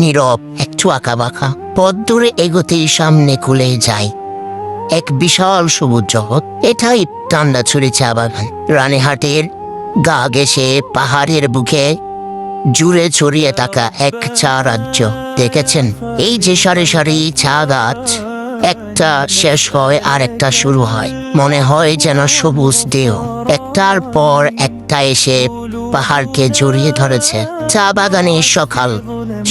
নীরব, একটু আঁকাবাঁকা। পথ দূরে এগোতেই সামনে খুলে যায় এক বিশাল সবুজ জগৎ। এটাই টান্ডাছড়ি চা বাগান। রানীহাটের গা ঘেঁষে পাহাড়ের বুকে জুড়ে ছড়িয়ে থাকা এক চা রাজ্য। দেখেছেন, এই যে সারি সারি চা গাছ, একটা শেষ হয় আর একটা শুরু হয়। মনে হয় যেন সবুজ দেহ একটার পর একটা এসে পাহাড়কে জড়িয়ে ধরেছে। চা বাগানে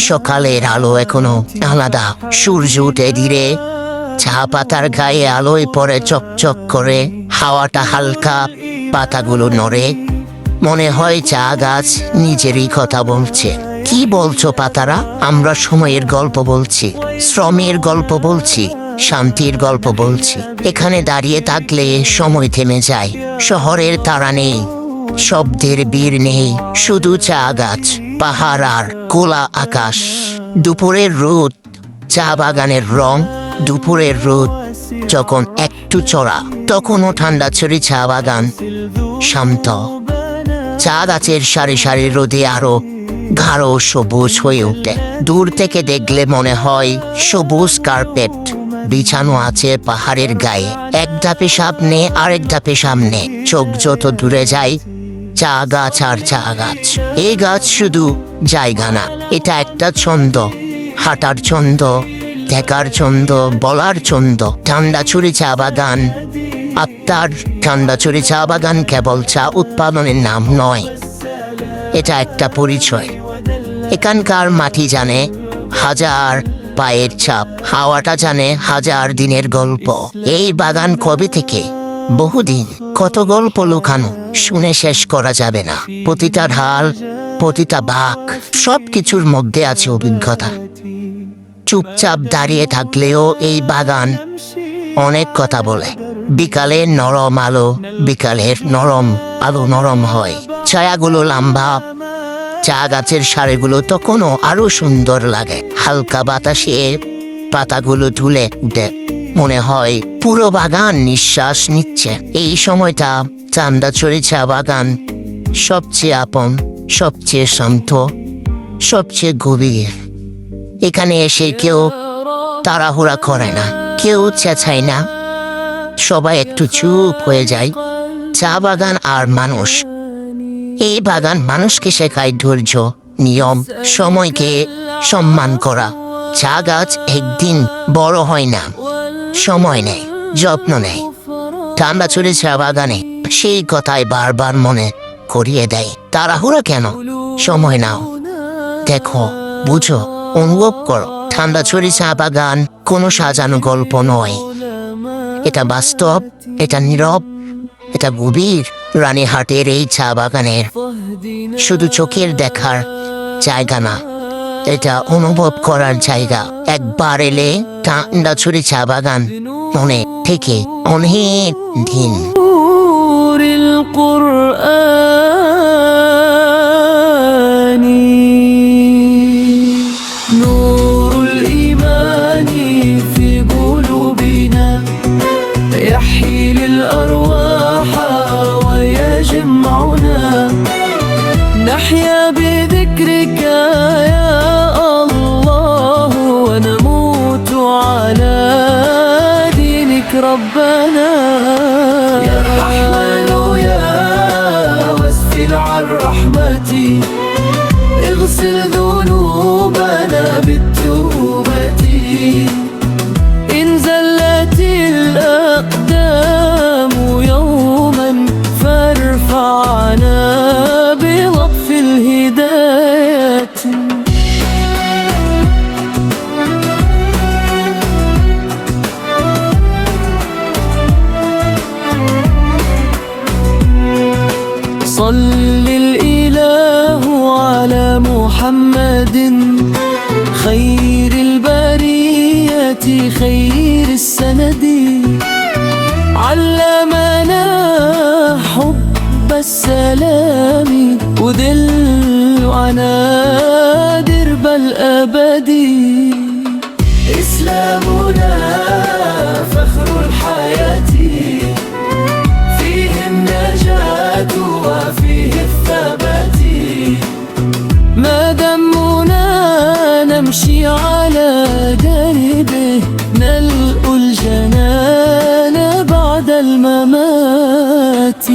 সকালের আলো এখনো আলাদা। সূর্য উঠে ধীরে চা পাতার গায়ে আলোয় পড়ে চকচক করে। হাওয়াটা হালকা, পাতাগুলো নড়ে। মনে হয় চা গাছ নিজেরই কথা বলছে। কি বলছো পাতারা? আমরা সময়ের গল্প বলছি, শ্রমের গল্প বলছি, শান্তির গল্প বলছি। এখানে দাঁড়িয়ে থাকলে সময় থেমে যায়। শহরের তাড়া নেই, শব্দের বীর নেই, শুধু চা গাছ, পাহাড় আর খোলা আকাশ। দুপুরের রোদ, চা বাগানের রং। দুপুরের রোদ যখন একটু চড়া, তখনও ঠান্ডাছড়ি চা বাগান শান্ত। চা গাছের সারি সারি রোদে আরো গাঢ় সবুজ হয়ে ওঠে। দূর থেকে দেখলে মনে হয় সবুজ কার্পেট বিছানো আছে পাহাড়ের গায়ে। এক ধাপে সামনে, আরেক ধাপে সামনে। চোখ যত দূরে যায়, চা গাছ আর চা গাছ। এই গাছ শুধু জায়গা না, এটা একটা ছন্দ। হাঁটার ছন্দ, দেখার ছন্দ, বলার ছন্দ। ঠান্ডাছড়ি চা বাগান আত্মার। ঠান্ডাছড়ি চা বাগান কেবল চা উৎপাদনের নাম নয়, এটা একটা পরিচয়। এখানকার মাটি জানে হাজার পায়ের ছাপ, হাওয়াটা জানে হাজার দিনের গল্প। এই বাগান কবে থেকে? বহুদিন। কত গল্প লুকানো, শুনে শেষ করা যাবে না। প্রতিটা ঢাল, প্রতিটা বাঁক, সব কিছুর মধ্যে আছে অভিজ্ঞতা। চুপচাপ দাঁড়িয়ে থাকলেও এই বাগান অনেক কথা বলে। বিকালের নরম আলো, বিকালের নরম আলো নরম হয়। ছায়াগুলো লম্বা, চা গাছের সারিগুলো তখনও আরো সুন্দর লাগে। হালকা বাতাসে পাতাগুলো তুলে উঠে, মনে হয় পুরো বাগান নিঃশ্বাস নিচ্ছে। এই সময়টা ঠান্ডাছড়ি চা বাগান সবচেয়ে আপন, সবচেয়ে শান্ত, সবচেয়ে গভীর। এখানে এসে কেউ তাড়াহুড়া করে না, কেউ চেঁচায় না, সবাই একটু চুপ হয়ে যায়। চা বাগান আর মানুষ। এই বাগান মানুষকে শেখায় ধৈর্য, নিয়ম, সময়কে সম্মান করা। চা গাছ একদিন বড় হয় না, সময় নেয়, যত্ন নেয়। ঠান্ডাছড়ি চা বাগানে সেই কথাই বারবার মনে করিয়ে দেয়। তাড়াহুড়া কেন? সময় নাও, দেখো, বুঝো, অনুভব করো। ঠান্ডাছড়ি চা বাগান কোনো সাজানো গল্প নয়, এটা বাস্তব, এটা নীরব, এটা গভীর। রানীহাটের এই চা বাগানের শুধু চোখের দেখার জায়গা না, এটা অনুভব করার জায়গা। একবার এলে ঠান্ডাছড়ি চা বাগান মনে থেকে অনেক দিন। نحيا بذكرك يا الله ونموت على دينك ربنا. يا الرحمن يا واسل عن رحمتي، اغسل ذنوبنا بالتوبة. إن زلت الأقدام يوما فارفعنا بلطف الهداية. صل الإله على محمد خير البرية خير السند. علمنا حب السلام وذل عنا درب الأبد. إسلامنا فخر الحياة، فيه النجاة وفيه الثبات. ما دمنا نمشي على دربه نلقوا الجنان بعد الممات